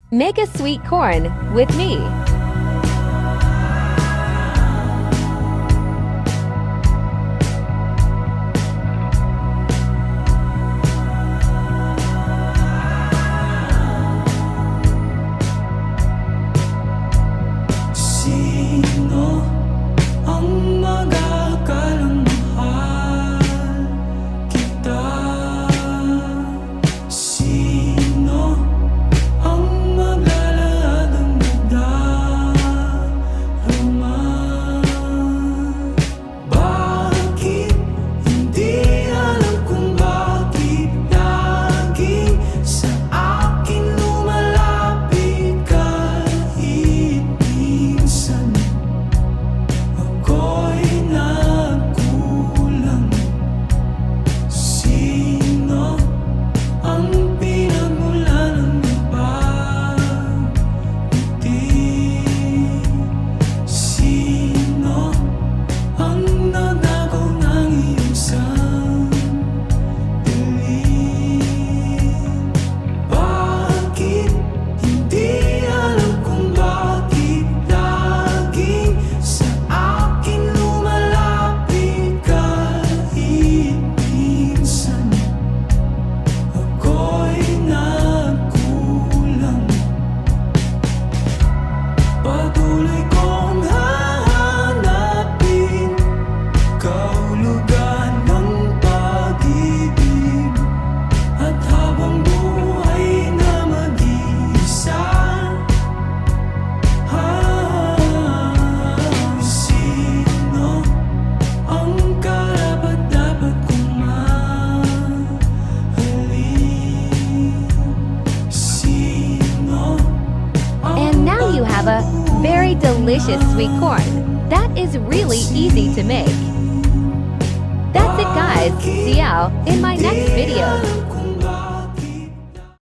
Make a sweet corn with me. Sino ang magagalang mahal kita? Sino ang maglalaan ng nadarama? Bakit hindi alam kung bakit laging sa akin lumalapit kahit minsan ako'y nagkulang? Sino ang pinagmulan ng pag-ibig? Sino ang nagagaw ng iyong sandaling? Bakit hindi alam kung bakit laging sa akin lumalapit kahit minsan ako'y nagkulang? Patuloy kong hahanapin kahulugan ng pag-ibig, at habang buhay na mag-iisa, sino ang karapat-dapat kong mahalin? Sino And now you have a very delicious sweet corn. That is really easy to make. That's it guys, see you in my next video.